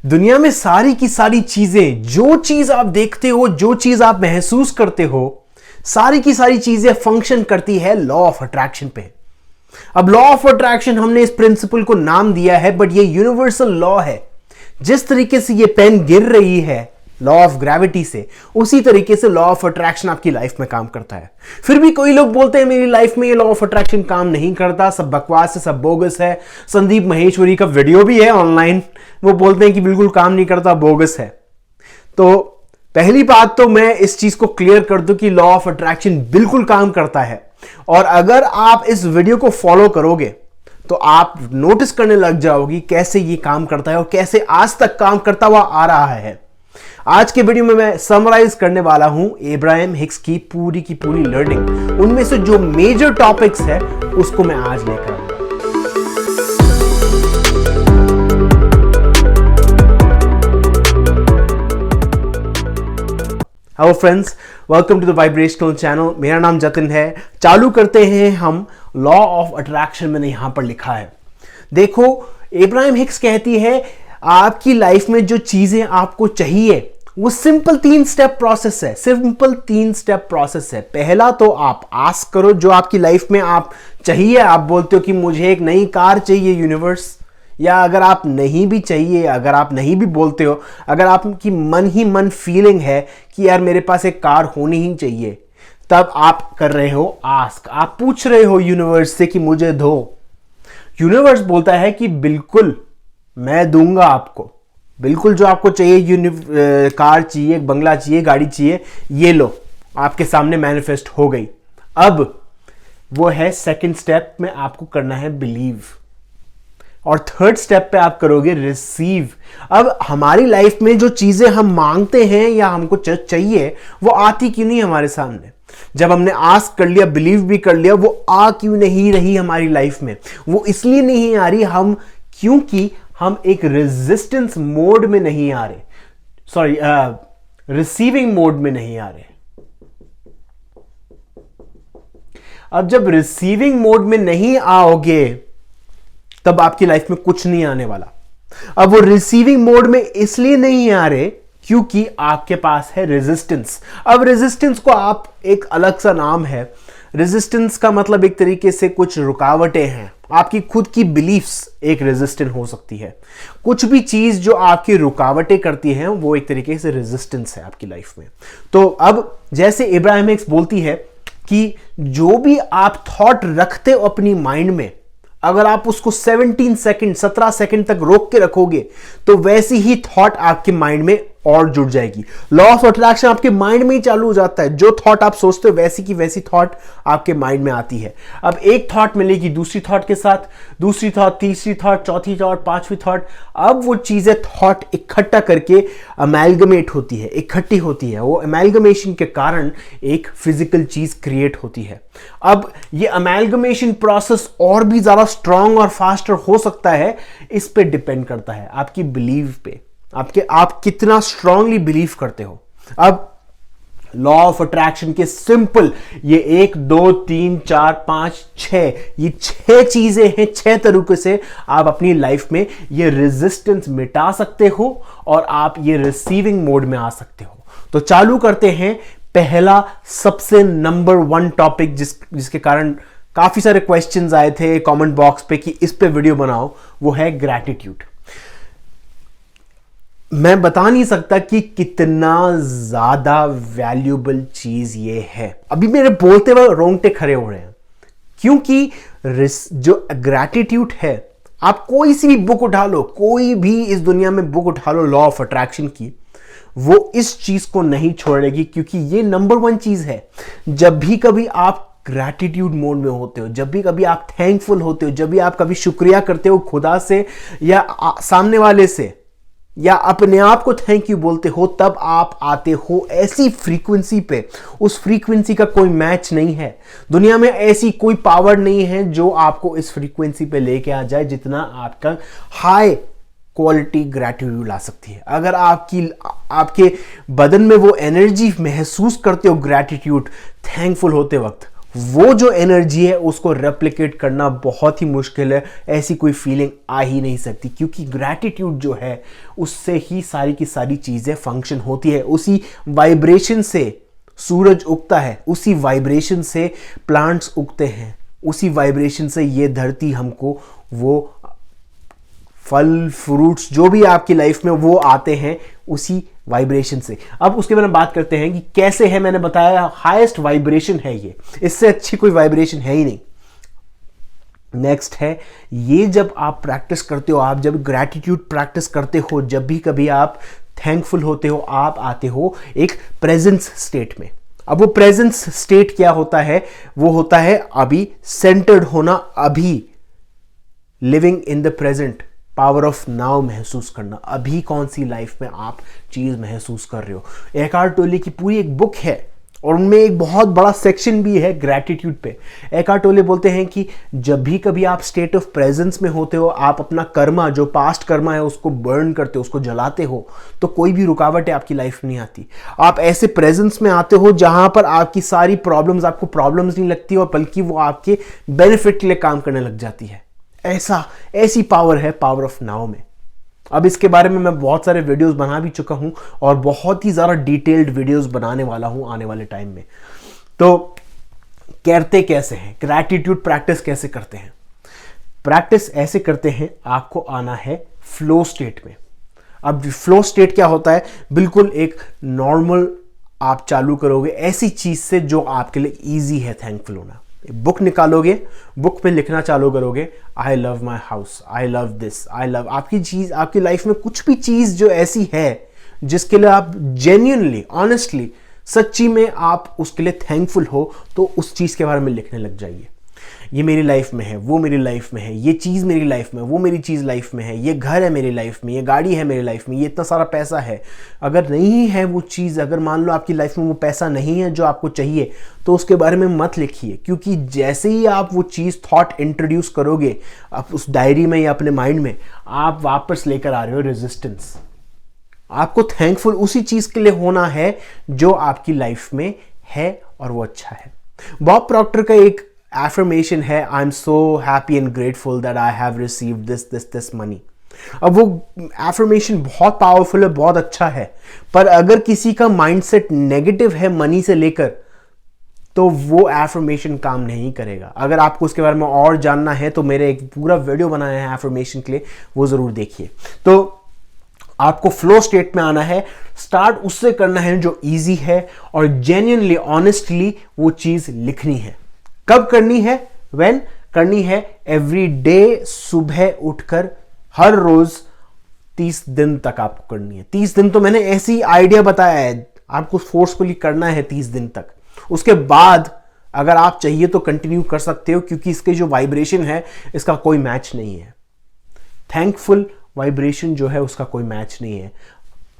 दुनिया में सारी की सारी चीजें, जो चीज आप देखते हो, जो चीज आप महसूस करते हो, सारी की सारी चीजें फंक्शन करती है लॉ ऑफ अट्रैक्शन पे। अब लॉ ऑफ अट्रैक्शन हमने इस प्रिंसिपल को नाम दिया है, बट ये यूनिवर्सल लॉ है। जिस तरीके से ये पेन गिर रही है लॉ ऑफ ग्रेविटी से, उसी तरीके से लॉ ऑफ अट्रैक्शन आपकी लाइफ में काम करता है। फिर भी कोई लोग बोलते हैं मेरी लाइफ में ये लॉ ऑफ अट्रैक्शन काम नहीं करता, सब बकवास है, सब बोगस है। संदीप महेश्वरी का वीडियो भी है ऑनलाइन, वो बोलते हैं कि बिल्कुल काम नहीं करता, बोगस है। तो पहली बात तो मैं इस चीज को क्लियर कर दूं कि लॉ ऑफ अट्रैक्शन बिल्कुल काम करता है, और अगर आप इस वीडियो को फॉलो करोगे तो आप नोटिस करने लग जाओगी कैसे ये काम करता है और कैसे आज तक काम करता हुआ आ रहा है। आज के वीडियो में मैं समराइज करने वाला हूं एब्राहम हिक्स की पूरी लर्निंग। उनमें से जो मेजर टॉपिक्स है उसको मैं आज लेकर आऊंगा। Hello friends, welcome to the vibrational channel. मेरा नाम जतिन है। चालू करते हैं हम लॉ ऑफ अट्रैक्शन। मैंने यहां पर लिखा है, देखो एब्राहम हिक्स कहती है आपकी लाइफ में जो चीजें आपको चाहिए वो सिंपल 3 स्टेप प्रोसेस है। सिंपल 3 स्टेप प्रोसेस है। पहला तो आप आस्क करो जो आपकी लाइफ में आप चाहिए। आप बोलते हो कि मुझे एक नई कार चाहिए यूनिवर्स, या अगर आप नहीं भी चाहिए, अगर आप नहीं भी बोलते हो, अगर आपकी मन ही मन फीलिंग है कि यार मेरे पास एक कार होनी ही चाहिए, तब आप कर रहे हो आस्क। आप पूछ रहे हो यूनिवर्स से कि मुझे दो। यूनिवर्स बोलता है कि बिल्कुल मैं दूंगा आपको, बिल्कुल जो आपको चाहिए, कार चाहिए, बंगला चाहिए, गाड़ी चाहिए, ये लो, आपके सामने मैनिफेस्ट हो गई। अब वो है सेकंड स्टेप में आपको करना है बिलीव, और थर्ड स्टेप पे आप करोगे रिसीव। अब हमारी लाइफ में जो चीजें हम मांगते हैं या हमको चाहिए वो आती क्यों नहीं हमारे सामने? जब हमने आस्क कर लिया, बिलीव भी कर लिया, वो आ क्यों नहीं रही हमारी लाइफ में? वो इसलिए नहीं आ रही क्योंकि हम एक रेजिस्टेंस मोड में नहीं आ रहे, सॉरी रिसीविंग मोड में नहीं आ रहे। अब जब रिसीविंग मोड में नहीं आओगे तब आपकी लाइफ में कुछ नहीं आने वाला। अब वो रिसीविंग मोड में इसलिए नहीं आ रहे क्योंकि आपके पास है रेजिस्टेंस। अब रेजिस्टेंस को आप एक अलग सा नाम है। रेजिस्टेंस का मतलब एक तरीके से कुछ रुकावटें हैं। आपकी खुद की बिलीफ्स एक रेजिस्टेंस हो सकती है। कुछ भी चीज जो आपकी रुकावटें करती हैं वो एक तरीके से रेजिस्टेंस है आपकी लाइफ में। तो अब जैसे एब्राहम हिक्स बोलती है कि जो भी आप थॉट रखते हो अपनी माइंड में, अगर आप उसको 17 सेकंड तक रोक के रखोगे तो वैसी ही थॉट आपके माइंड में और जुड़ जाएगी। लॉ ऑफ अट्रैक्शन आपके माइंड में ही चालू हो जाता है। जो थॉट आप सोचते हो वैसी की वैसी थॉट आपके माइंड में आती है। अब एक थॉट मिलेगी दूसरी थॉट के साथ, दूसरी थॉट, तीसरी थॉट, चौथी थॉट, पांचवी थॉट। अब वो चीजें थॉट इकट्ठा करके अमेलगमेट होती है, इकट्ठी होती है। वो अमेलगमेशन के कारण एक फिजिकल चीज क्रिएट होती है। अब ये अमेलगमेशन प्रोसेस और भी ज्यादा स्ट्रांग और फास्टर हो सकता है। इस पे डिपेंड करता है आपकी बिलीव पे, आप कितना स्ट्रांगली बिलीव करते हो। अब लॉ ऑफ अट्रैक्शन के सिंपल ये 1 2 3 4 5 6 ये 6 चीजें हैं। 6 तरीके से आप अपनी लाइफ में ये रेजिस्टेंस मिटा सकते हो और आप ये रिसीविंग मोड में आ सकते हो। तो चालू करते हैं पहला सबसे नंबर 1 टॉपिक जिसके कारण काफी सारे क्वेश्चंस आए थे कमेंट बॉक्स पे कि इस पे वीडियो बनाओ, वो है ग्रैटिट्यूड। मैं बता नहीं सकता कि कितना ज्यादा वैल्यूएबल चीज ये है। अभी मेरे बोलते हुए रोंगटे खड़े हो रहे हैं क्योंकि जो ग्रैटिट्यूड है, आप कोई सी भी बुक उठा लो, कोई भी इस दुनिया में बुक उठा लो लॉ ऑफ अट्रैक्शन की, वो इस चीज को नहीं छोड़ेगी क्योंकि ये नंबर 1 चीज है। जब भी कभी आप ग्रैटिट्यूड मोड में होते हो, जब भी कभी आप थैंकफुल होते हो, जब भी आप कभी शुक्रिया करते हो खुदा से या सामने वाले से या अपने आप को थैंक यू बोलते हो, तब आप आते हो ऐसी फ्रीक्वेंसी पे, उस फ्रीक्वेंसी का कोई मैच नहीं है। दुनिया में ऐसी कोई पावर नहीं है जो आपको इस फ्रीक्वेंसी पे लेके आ जाए जितना आपका हाई क्वालिटी ग्रैटिट्यूड ला सकती है। अगर आपके बदन में वो एनर्जी महसूस करते हो ग्रैटिट्यूड, थैंकफुल होते वक्त, वो जो एनर्जी है उसको रेप्लिकेट करना बहुत ही मुश्किल है, ऐसी कोई फीलिंग आ ही नहीं सकती, क्योंकि ग्रैटिट्यूड जो है उससे ही सारी की सारी चीजें फंक्शन होती है। उसी वाइब्रेशन से सूरज उगता है, उसी वाइब्रेशन से प्लांट्स उगते हैं, उसी वाइब्रेशन से ये धरती हमको वो फल फ्रूट्स जो भी आपकी लाइफ में वो आते हैं उसी वाइब्रेशन से। अब उसके बारे में बात करते हैं कि कैसे है। मैंने बताया हाईएस्ट वाइब्रेशन है ये, इससे अच्छी कोई वाइब्रेशन है ही नहीं। नेक्स्ट है ये, जब आप प्रैक्टिस करते हो, आप जब ग्रैटिट्यूड प्रैक्टिस करते हो, जब भी कभी आप थैंकफुल होते हो, आप आते हो एक प्रेजेंस स्टेट में। अब वो प्रेजेंस स्टेट क्या होता है? वो होता है अभी सेंटर्ड होना, अभी living in the present, power of now महसूस करना, अभी कौन सी लाइफ में आप चीज महसूस कर रहे हो। एकार्ट टोले की पूरी एक बुक है और उनमें एक बहुत बड़ा सेक्शन भी है ग्रैटिट्यूड पे। एकार्ट टोले बोलते हैं कि जब भी कभी आप स्टेट ऑफ प्रेजेंस में होते हो, आप अपना कर्मा, जो पास्ट कर्मा है, उसको बर्न करते हो, उसको जलाते हो, तो कोई भी रुकावट है आपकी लाइफ में नहीं आती। आप ऐसे प्रेजेंस में आते हो जहां पर आपकी सारी प्रॉब्लम्स आपको प्रॉब्लम्स नहीं लगती और बल्कि वो आपके बेनिफिट के लिए काम करने लग जाती है। ऐसी पावर है पावर ऑफ नाउ में। अब इसके बारे में मैं बहुत सारे वीडियोस बना भी चुका हूं और बहुत ही ज्यादा डिटेल्ड वीडियोस बनाने वाला हूं आने वाले टाइम में। तो करते कैसे हैं ग्रैटिट्यूड प्रैक्टिस, कैसे करते हैं? प्रैक्टिस ऐसे करते हैं, आपको आना है फ्लो स्टेट में। अब फ्लो स्टेट क्या होता है? बिल्कुल एक नॉर्मल आप चालू करोगे ऐसी चीज से जो आपके लिए ईजी है थैंकफुल होना। बुक निकालोगे, बुक में लिखना चालू करोगे, I love my house, I love this, I love, आपकी चीज, आपकी लाइफ में कुछ भी चीज जो ऐसी है जिसके लिए आप जेन्युइनली, ऑनेस्टली, सच्ची में आप उसके लिए थैंकफुल हो, तो उस चीज के बारे में लिखने लग जाइए। ये मेरी लाइफ में है, वो मेरी लाइफ में है, ये चीज़ मेरी लाइफ में, वो मेरी चीज़ लाइफ में है, ये घर है मेरी लाइफ में, ये गाड़ी है मेरी लाइफ में, ये इतना सारा पैसा है। अगर नहीं है वो चीज़, अगर मान लो आपकी लाइफ में वो पैसा नहीं है जो आपको चाहिए, तो उसके बारे में मत लिखिए, क्योंकि जैसे ही आप वो चीज़ थॉट इंट्रोड्यूस करोगे आप उस डायरी में या अपने माइंड में, आप वापस लेकर आ रहे हो रेजिस्टेंस। आपको थैंकफुल उसी चीज़ के लिए होना है जो आपकी लाइफ में है और वो अच्छा है। बॉब प्रॉक्टर का एक एफर्मेशन है, I am so happy and grateful that I have received this money. अब वो एफर्मेशन बहुत पावरफुल है, बहुत अच्छा है, पर अगर किसी का माइंडसेट नेगेटिव है मनी से लेकर, तो वो एफर्मेशन काम नहीं करेगा। अगर आपको उसके बारे में और जानना है तो मेरे एक पूरा वीडियो बनाया है एफर्मेशन के लिए, वो जरूर देखिए। तो आपको फ्लो स्टेट में आना है, स्टार्ट उससे करना है जो इजी है और जेन्युइनली, ऑनेस्टली वो चीज लिखनी है। कब करनी है? व्हेन करनी है एवरी डे, सुबह उठकर हर रोज 30 दिन तक आपको करनी है। 30 दिन तो मैंने ऐसी आइडिया बताया है, आपको फोर्सफुली करना है 30 दिन तक। उसके बाद अगर आप चाहिए तो कंटिन्यू कर सकते हो, क्योंकि इसके जो वाइब्रेशन है इसका कोई मैच नहीं है। थैंकफुल वाइब्रेशन जो है उसका कोई मैच नहीं है।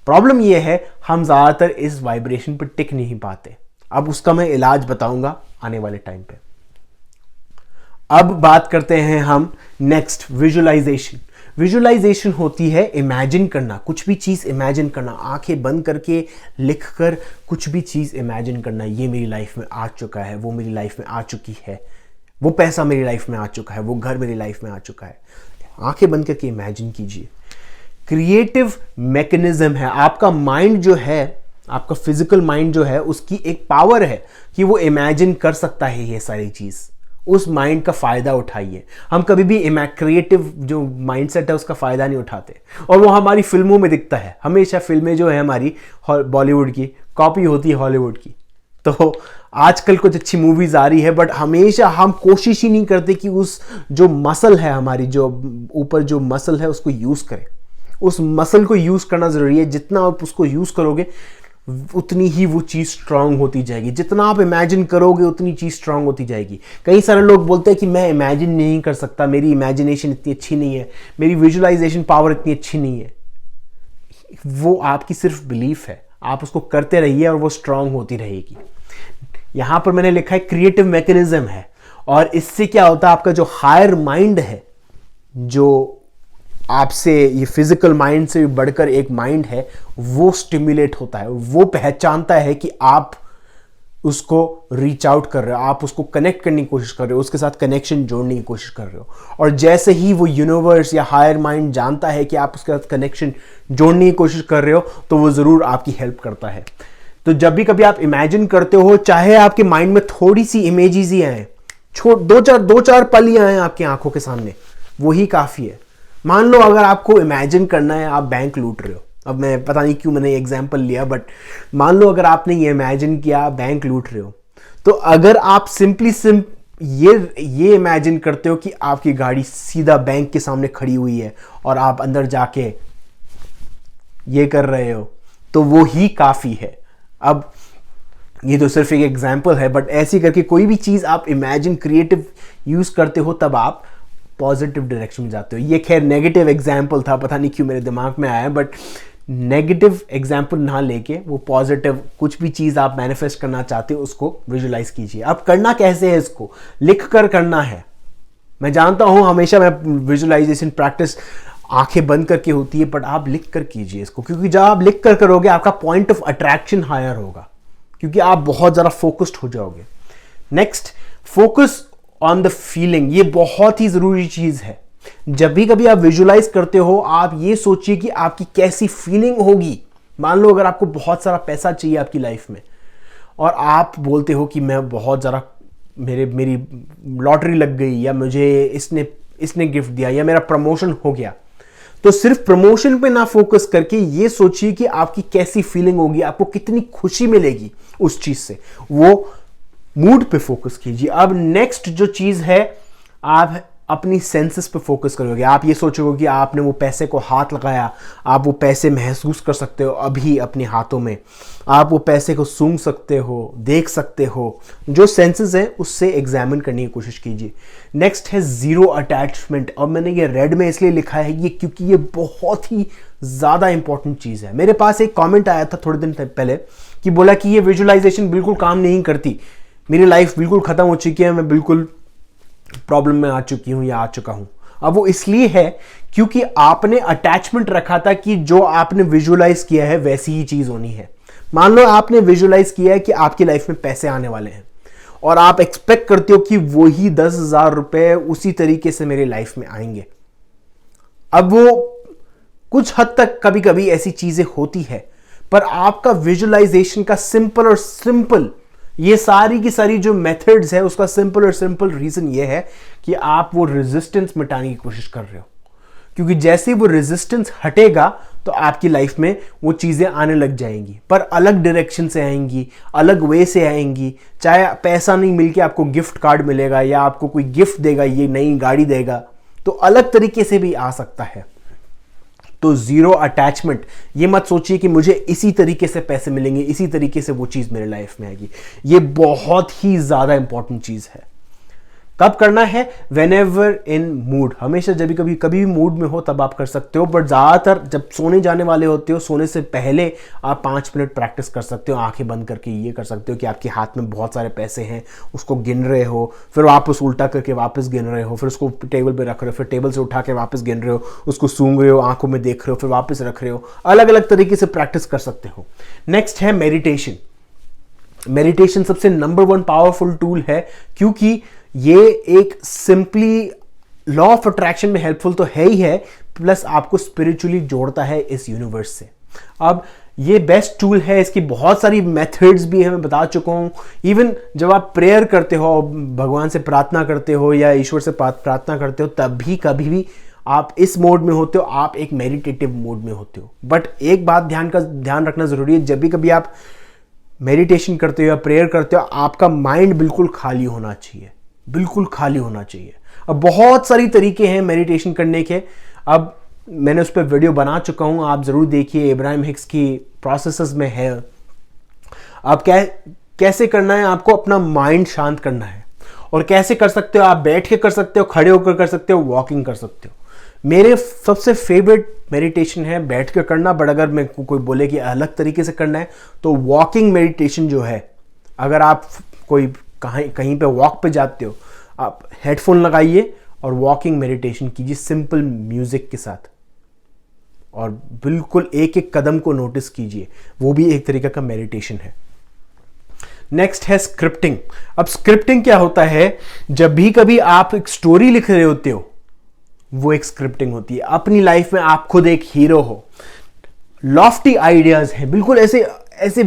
प्रॉब्लम यह है हम ज्यादातर इस वाइब्रेशन पर टिक नहीं पाते। अब उसका मैं इलाज बताऊंगा आने वाले टाइम पे। अब बात करते हैं हम नेक्स्ट, विजुअलाइजेशन। विजुअलाइजेशन होती है इमेजिन करना, कुछ भी चीज इमेजिन करना, आंखें बंद करके लिखकर कुछ भी चीज इमेजिन करना। ये मेरी लाइफ में आ चुका है, वो मेरी लाइफ में आ चुकी है, वो पैसा मेरी लाइफ में आ चुका है, वो घर मेरी लाइफ में आ चुका है। आंखें बंद करके इमेजिन कीजिए। क्रिएटिव मैकेनिज्म है, आपका माइंड जो है, आपका फिजिकल माइंड जो है, उसकी एक पावर है कि वो इमेजिन कर सकता है ये सारी चीज। उस माइंड का फायदा उठाइए। हम कभी भी क्रिएटिव जो माइंडसेट है उसका फायदा नहीं उठाते, और वो हमारी फिल्मों में दिखता है। हमेशा फिल्में जो है हमारी बॉलीवुड की कॉपी होती है हॉलीवुड की। तो आजकल कुछ अच्छी मूवीज आ रही है, बट हमेशा हम कोशिश ही नहीं करते कि उस जो मसल है हमारी, जो ऊपर जो मसल है, उसको यूज करें। उस मसल को यूज करना जरूरी है। जितना आप उसको यूज करोगे उतनी ही वो चीज स्ट्रांग होती जाएगी। जितना आप इमेजिन करोगे उतनी चीज स्ट्रांग होती जाएगी। कई सारे लोग बोलते हैं कि मैं इमेजिन नहीं कर सकता, मेरी इमेजिनेशन इतनी अच्छी नहीं है, मेरी विजुअलाइजेशन पावर इतनी अच्छी नहीं है। वो आपकी सिर्फ बिलीफ है, आप उसको करते रहिए और वो स्ट्रांग होती रहेगी। यहां पर मैंने लिखा है क्रिएटिव मैकेनिज्म है, और इससे क्या होता है, आपका जो हायर माइंड है, जो आपसे ये फिजिकल माइंड से भी बढ़कर एक माइंड है, वो स्टिमुलेट होता है। वो पहचानता है कि आप उसको रीच आउट कर रहे हो, आप उसको कनेक्ट करने की कोशिश कर रहे हो, उसके साथ कनेक्शन जोड़ने की कोशिश कर रहे हो। और जैसे ही वो यूनिवर्स या हायर माइंड जानता है कि आप उसके साथ कनेक्शन जोड़ने की कोशिश कर रहे हो, तो वो ज़रूर आपकी हेल्प करता है। तो जब भी कभी आप इमेजिन करते हो, चाहे आपके माइंड में थोड़ी सी इमेजेस ही आए, दो चार पल ही आए आपकी आंखों के सामने, वही काफ़ी है। मान लो अगर आपको इमेजिन करना है आप बैंक लूट रहे हो, अब मैं पता नहीं क्यों मैंने एग्जाम्पल लिया, बट मान लो अगर आपने ये इमेजिन किया बैंक लूट रहे हो, तो अगर आप ये इमेजिन करते हो कि आपकी गाड़ी सीधा बैंक के सामने खड़ी हुई है और आप अंदर जाके ये कर रहे हो, तो वो ही काफ़ी है। अब ये तो सिर्फ एक एग्जाम्पल है, बट ऐसी करके कोई भी चीज़ आप इमेजिन क्रिएटिव यूज़ करते हो तब आप पॉजिटिव डायरेक्शन में जाते हो। ये खैर नेगेटिव एग्जाम्पल था, पता नहीं क्यों मेरे दिमाग में आया, बट नेगेटिव एग्जाम्पल ना लेके वो पॉजिटिव कुछ भी चीज़ आप मैनिफेस्ट करना चाहते हो उसको विजुलाइज कीजिए। अब करना कैसे है, इसको लिख कर करना है। मैं जानता हूँ हमेशा मैं विजुलाइजेशन प्रैक्टिस आंखें बंद करके होती है, बट आप लिख कर कीजिए इसको, क्योंकि जब आप लिख कर करोगे आपका पॉइंट ऑफ अट्रैक्शन हायर होगा, क्योंकि आप बहुत ज़्यादा फोकस्ड हो जाओगे। Next, focus on the feeling. ये बहुत ही ज़रूरी चीज़ है। जब भी कभी आप विजुलाइज करते हो, आप ये सोचिए कि आपकी कैसी फीलिंग होगी। मान लो अगर आपको बहुत सारा पैसा चाहिए आपकी लाइफ में और आप बोलते हो कि मैं बहुत ज़्यादा मेरी लॉटरी लग गई, या मुझे इसने गिफ्ट दिया, या मेरा प्रमोशन हो गया, तो सिर्फ प्रमोशन पे ना फोकस करके ये सोचिए कि आपकी कैसी फीलिंग होगी, आपको कितनी खुशी मिलेगी उस चीज़ से। वो मूड पे फोकस कीजिए। अब नेक्स्ट जो चीज़ है, आप अपनी सेंसेस पे फोकस करोगे। आप ये सोचोगे कि आपने वो पैसे को हाथ लगाया, आप वो पैसे महसूस कर सकते हो अभी अपने हाथों में, आप वो पैसे को सूंघ सकते हो, देख सकते हो। जो सेंसेस हैं उससे एग्जामिन करने की कोशिश कीजिए। नेक्स्ट है ज़ीरो अटैचमेंट। और मैंने ये रेड में इसलिए लिखा है ये क्योंकि ये बहुत ही ज़्यादा इंपॉर्टेंट चीज़ है। मेरे पास एक कॉमेंट आया था थोड़े दिन पहले कि बोला कि ये विजुअलाइजेशन बिल्कुल काम नहीं करती, मेरी लाइफ बिल्कुल ख़त्म हो चुकी है, मैं बिल्कुल प्रॉब्लम में आ चुकी हूं या आ चुका हूं। अब वो इसलिए है क्योंकि आपने अटैचमेंट रखा था कि जो आपने विजुअलाइज किया है वैसी ही चीज होनी है। मान लो आपने विजुअलाइज किया है कि आपकी लाइफ में पैसे आने वाले हैं और आप एक्सपेक्ट करते हो कि वही 10,000 रुपए उसी तरीके से मेरी लाइफ में आएंगे। अब वो कुछ हद तक कभी कभी ऐसी चीजें होती है, पर आपका विजुअलाइजेशन का सिंपल ये सारी की सारी जो मेथड्स है उसका सिंपल रीजन ये है कि आप वो रेजिस्टेंस मिटाने की कोशिश कर रहे हो। क्योंकि जैसे ही वो रेजिस्टेंस हटेगा तो आपकी लाइफ में वो चीजें आने लग जाएंगी, पर अलग डायरेक्शन से आएंगी, अलग वे से आएंगी। चाहे पैसा नहीं मिलके आपको गिफ्ट कार्ड मिलेगा या आपको कोई गिफ्ट देगा, ये नई गाड़ी देगा, तो अलग तरीके से भी आ सकता है। तो जीरो अटैचमेंट, ये मत सोचिए कि मुझे इसी तरीके से पैसे मिलेंगे, इसी तरीके से वो चीज़ मेरे लाइफ में आएगी। ये बहुत ही ज़्यादा इंपॉर्टेंट चीज़ है। कब करना है? Whenever in mood. हमेशा जब कभी भी मूड में हो तब आप कर सकते हो, बट ज़्यादातर जब सोने जाने वाले होते हो, सोने से पहले आप 5 मिनट प्रैक्टिस कर सकते हो आंखें बंद करके। ये कर सकते हो कि आपके हाथ में बहुत सारे पैसे हैं, उसको गिन रहे हो, फिर वापस उल्टा करके वापस गिन रहे हो, फिर उसको टेबल पे रख रहे हो, फिर टेबल से उठा के वापस गिन रहे हो, उसको सूंघ रहे हो, आंखों में देख रहे हो, फिर वापस रख रहे हो। अलग अलग तरीके से प्रैक्टिस कर सकते हो। नेक्स्ट है मेडिटेशन। मेडिटेशन सबसे नंबर 1 पावरफुल टूल है, क्योंकि ये एक सिंपली लॉ ऑफ अट्रैक्शन में हेल्पफुल तो है ही है, प्लस आपको स्पिरिचुअली जोड़ता है इस यूनिवर्स से। अब ये बेस्ट टूल है, इसकी बहुत सारी मेथड्स भी है, मैं बता चुका हूँ। इवन जब आप प्रेयर करते हो, भगवान से प्रार्थना करते हो या ईश्वर से प्रार्थना करते हो, तब भी कभी भी आप इस मोड में होते हो, आप एक मेडिटेटिव मोड में होते हो। बट एक बात ध्यान रखना जरूरी है, जब भी कभी आप मेडिटेशन करते हो या प्रेयर करते हो, आपका माइंड बिल्कुल खाली होना चाहिए, बिल्कुल खाली होना चाहिए। अब बहुत सारी तरीके हैं मेडिटेशन करने के, अब मैंने उस पर वीडियो बना चुका हूं, आप जरूर देखिए, इब्राहिम हिक्स की प्रोसेसेस में है। अब कैसे करना है, आपको अपना माइंड शांत करना है। और कैसे कर सकते हो? आप बैठ के कर सकते हो, खड़े होकर कर सकते हो, वॉकिंग कर सकते हो। मेरे सबसे फेवरेट मेडिटेशन है बैठ के करना, बट अगर मैं कोई बोले कि अलग तरीके से करना है तो वॉकिंग मेडिटेशन जो है, अगर आप कोई कहीं पे वॉक पे जाते हो, आप हेडफोन लगाइए और वॉकिंग मेडिटेशन कीजिए सिंपल म्यूजिक के साथ, और बिल्कुल एक एक कदम को नोटिस कीजिए, वो भी एक तरीका का मेडिटेशन है। नेक्स्ट है स्क्रिप्टिंग। अब स्क्रिप्टिंग क्या होता है, जब भी कभी आप एक स्टोरी लिख रहे होते हो, वो एक स्क्रिप्टिंग होती है। अपनी लाइफ में आप खुद एक हीरो हो, लॉफ्टी आइडियाज हैं, बिल्कुल ऐसे ऐसे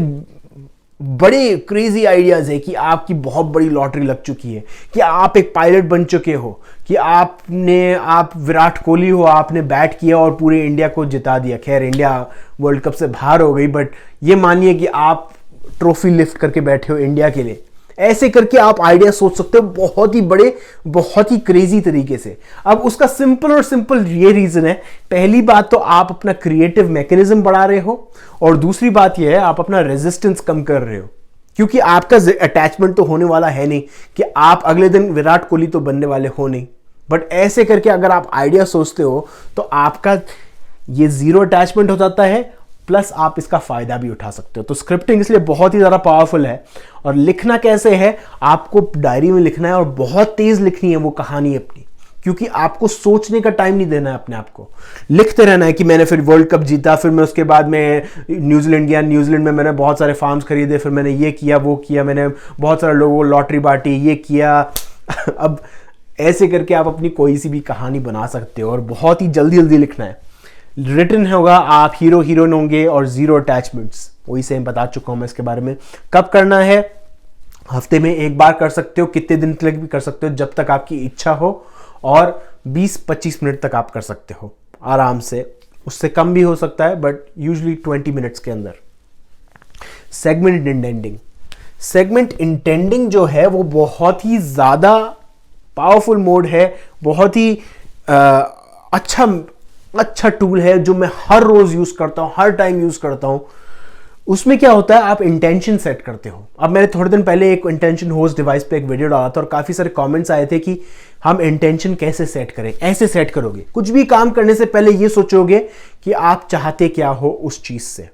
बड़े क्रेजी आइडियाज है कि आपकी बहुत बड़ी लॉटरी लग चुकी है, कि आप एक पायलट बन चुके हो, कि आप विराट कोहली हो, आपने बैट किया और पूरे इंडिया को जिता दिया। खैर इंडिया वर्ल्ड कप से बाहर हो गई, बट ये मानिए कि आप ट्रॉफी लिफ्ट करके बैठे हो इंडिया के लिए। ऐसे करके आप आइडिया सोच सकते हो बहुत ही बड़े, बहुत ही क्रेजी तरीके से। अब उसका सिंपल ये रीजन है, पहली बात तो आप अपना क्रिएटिव मैकेनिज्म बढ़ा रहे हो, और दूसरी बात यह है आप अपना रेजिस्टेंस कम कर रहे हो, क्योंकि आपका अटैचमेंट तो होने वाला है नहीं कि आप अगले दिन विराट कोहली तो बनने वाले हो नहीं। बट ऐसे करके अगर आप आइडिया सोचते हो तो आपका ये जीरो अटैचमेंट हो जाता है, प्लस आप इसका फायदा भी उठा सकते हो। तो स्क्रिप्टिंग इसलिए बहुत ही ज्यादा पावरफुल है। और लिखना कैसे है, आपको डायरी में लिखना है और बहुत तेज लिखनी है वो कहानी अपनी, क्योंकि आपको सोचने का टाइम नहीं देना है अपने आप को। लिखते रहना है कि मैंने फिर वर्ल्ड कप जीता, फिर मैं उसके बाद में न्यूजीलैंड गया, न्यूजीलैंड में मैंने बहुत सारे फार्म्स खरीदे, फिर मैंने ये किया वो किया, मैंने बहुत सारे लोगों को लॉटरी बांटी, ये किया। अब ऐसे करके आप अपनी कोई सी भी कहानी बना सकते हो, और बहुत ही जल्दी जल्दी लिखना है। रिटन होगा, आप हीरो हीरोइन होंगे, और जीरो अटैचमेंट्स, वही सेम बता चुका हूं मैं इसके बारे में। कब करना है, हफ्ते में एक बार कर सकते हो, कितने दिन तक भी कर सकते हो, जब तक आपकी इच्छा हो, और 20-25 मिनट तक आप कर सकते हो आराम से। उससे कम भी हो सकता है, बट यूजुअली 20 मिनट्स के अंदर। सेगमेंट इंटेंडिंग, सेगमेंट इंटेंडिंग जो है वो बहुत ही ज्यादा पावरफुल मोड है, बहुत ही अच्छा टूल है जो मैं हर रोज यूज करता हूं, हर टाइम यूज करता हूं। उसमें क्या होता है, आप इंटेंशन सेट करते हो। अब मैंने थोड़े दिन पहले एक इंटेंशन होस्ट डिवाइस पे एक वीडियो डाला था, और काफी सारे कमेंट्स आए थे कि हम इंटेंशन कैसे सेट करें। ऐसे सेट करोगे, कुछ भी काम करने से पहले ये सोचोगे कि आप चाहते क्या हो उस चीज से।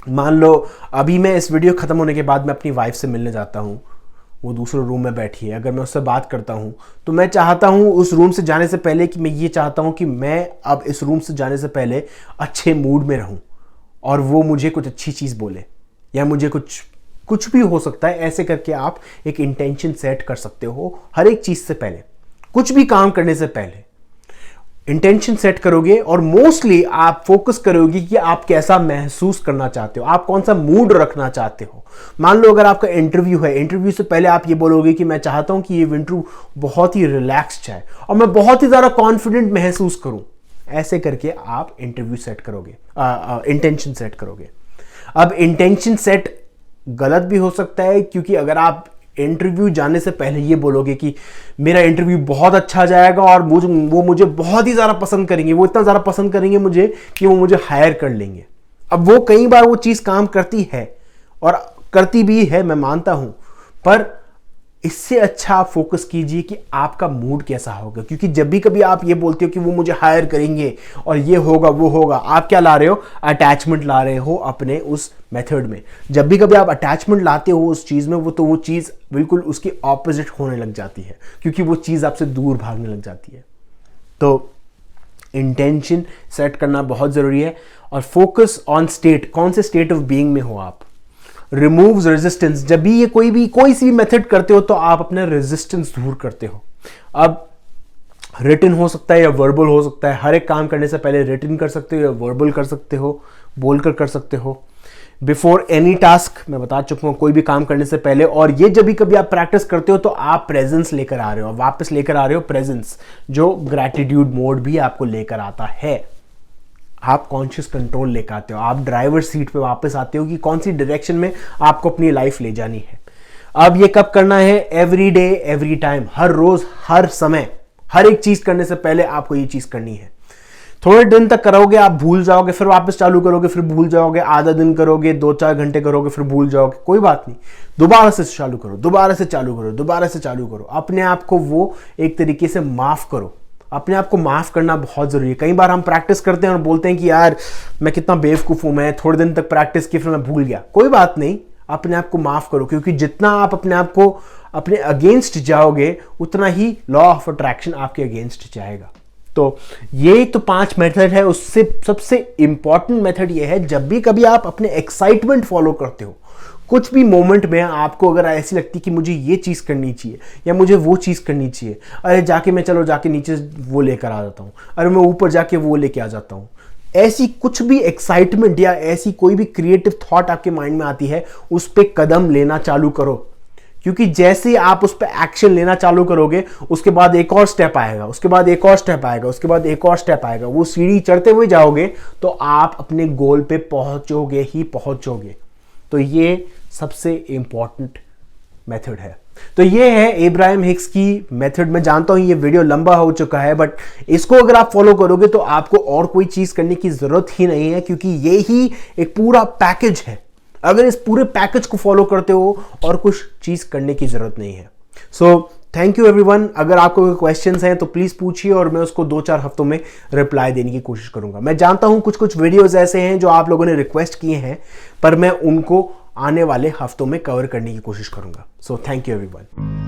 मान लो अभी मैं इस वीडियो खत्म होने के बाद मैं अपनी वाइफ से मिलने जाता हूं, वो दूसरे रूम में बैठी है, अगर मैं उससे बात करता हूं तो मैं चाहता हूं उस रूम से जाने से पहले कि मैं ये चाहता हूं कि मैं अब इस रूम से जाने से पहले अच्छे मूड में रहूं, और वो मुझे कुछ अच्छी चीज बोले, या मुझे कुछ भी हो सकता है। ऐसे करके आप एक इंटेंशन सेट कर सकते हो हर एक चीज से पहले, कुछ भी काम करने से पहले इंटेंशन सेट करोगे, और मोस्टली आप फोकस करोगे कि आप कैसा महसूस करना चाहते हो, आप कौन सा मूड रखना चाहते हो। मान लो अगर आपका इंटरव्यू है, इंटरव्यू से पहले आप ये बोलोगे कि मैं चाहता हूं कि ये इंटरव्यू बहुत ही रिलैक्स्ड है और मैं बहुत ही ज्यादा कॉन्फिडेंट महसूस करूं। ऐसे करके आप इंटरव्यू सेट करोगे, इंटेंशन सेट करोगे। अब इंटेंशन सेट गलत भी हो सकता है, क्योंकि अगर आप इंटरव्यू जाने से पहले ये बोलोगे कि मेरा इंटरव्यू बहुत अच्छा जाएगा और वो मुझे बहुत ही ज़्यादा पसंद करेंगे, वो इतना ज़्यादा पसंद करेंगे मुझे कि वो मुझे हायर कर लेंगे। अब वो कई बार वो चीज़ काम करती है, और करती भी है, मैं मानता हूं, पर इससे अच्छा आप फोकस कीजिए कि आपका मूड कैसा होगा। क्योंकि जब भी कभी आप ये बोलते हो कि वो मुझे हायर करेंगे और ये होगा वो होगा, आप क्या ला रहे हो, अटैचमेंट ला रहे हो अपने उस मेथड में। जब भी कभी आप अटैचमेंट लाते हो उस चीज में, वो चीज बिल्कुल उसकी ऑपोजिट होने लग जाती है, क्योंकि वो चीज आपसे दूर भागने लग जाती है। तो इंटेंशन सेट करना बहुत जरूरी है, और फोकस ऑन स्टेट, कौन से स्टेट ऑफ बीइंग में हो आप। रिमूव्स रेजिस्टेंस, जब भी ये कोई सी भी मेथड करते हो तो आप अपना रेजिस्टेंस दूर करते हो। अब रिटन हो सकता है या वर्बल हो सकता है, हर एक काम करने से पहले रिटन कर सकते हो या वर्बल कर सकते हो, बोलकर कर सकते हो। बिफोर एनी टास्क, मैं बता चुका हूं, कोई भी काम करने से पहले। और ये जब भी कभी आप प्रैक्टिस करते हो तो आप प्रेजेंस लेकर आ रहे हो, वापस लेकर आ रहे हो प्रेजेंस, जो ग्रैटिट्यूड मोड भी आपको लेकर आता है। आप कॉन्शियस कंट्रोल लेकर आते हो, आप ड्राइवर सीट पे वापस आते हो कि कौन सी डायरेक्शन में आपको अपनी लाइफ ले जानी है। अब ये कब करना है, एवरी डे एवरी टाइम, हर रोज हर समय, हर एक चीज करने से पहले आपको ये चीज करनी है। थोड़े दिन तक करोगे, आप भूल जाओगे, फिर वापस चालू करोगे, फिर भूल जाओगे, आधा दिन करोगे, 2-4 घंटे करोगे, फिर भूल जाओगे, कोई बात नहीं, दोबारा से चालू करो, दोबारा से चालू करो, दोबारा से चालू करो। अपने आप को वो एक तरीके से माफ करो, अपने आप को माफ करना बहुत जरूरी है। कई बार हम प्रैक्टिस करते हैं और बोलते हैं कि यार मैं कितना बेवकूफ हूं, मैं थोड़े दिन तक प्रैक्टिस की फिर मैं भूल गया। कोई बात नहीं, अपने आप को माफ करो, क्योंकि जितना आप अपने आप को अपने अगेंस्ट जाओगे उतना ही लॉ ऑफ अट्रैक्शन आपके अगेंस्ट जाएगा। तो ये तो 5 मेथड है, उससे सबसे इंपॉर्टेंट मेथड ये है, जब भी कभी आप अपने एक्साइटमेंट फॉलो करते हो, कुछ भी मोमेंट में आपको अगर ऐसी लगती कि मुझे ये चीज़ करनी चाहिए या मुझे वो चीज़ करनी चाहिए, अरे जाके मैं चलो जाके नीचे वो लेकर आ जाता हूँ, अरे मैं ऊपर जाके वो लेके आ जाता हूँ, ऐसी कुछ भी एक्साइटमेंट या ऐसी कोई भी क्रिएटिव थॉट आपके माइंड में आती है, उस पर कदम लेना चालू करो। क्योंकि जैसे ही आप उस पर एक्शन लेना चालू करोगे, उसके बाद एक और स्टेप आएगा, उसके बाद एक और स्टेप आएगा, उसके बाद एक और स्टेप आएगा, वो सीढ़ी चढ़ते हुए जाओगे तो आप अपने गोल पे पहुंचोगे ही पहुंचोगे। तो ये सबसे इंपॉर्टेंट मेथड है। तो ये है इब्राहिम हिक्स की मेथड। मैं जानता हूं ये वीडियो लंबा हो चुका है, बट इसको अगर आप फॉलो करोगे तो आपको और कोई चीज करने की जरूरत ही नहीं है, क्योंकि ये ही एक पूरा पैकेज है। अगर इस पूरे पैकेज को फॉलो करते हो और कुछ चीज करने की जरूरत नहीं है। So thank you everyone. अगर आपको कोई क्वेश्चंस हैं तो प्लीज पूछिए और मैं उसको 2-4 हफ्तों में रिप्लाई देने की कोशिश करूंगा। मैं जानता हूं कुछ कुछ वीडियोस ऐसे हैं जो आप लोगों ने रिक्वेस्ट किए हैं, पर मैं उनको आने वाले हफ्तों में कवर करने की कोशिश करूंगा। So thank you everyone.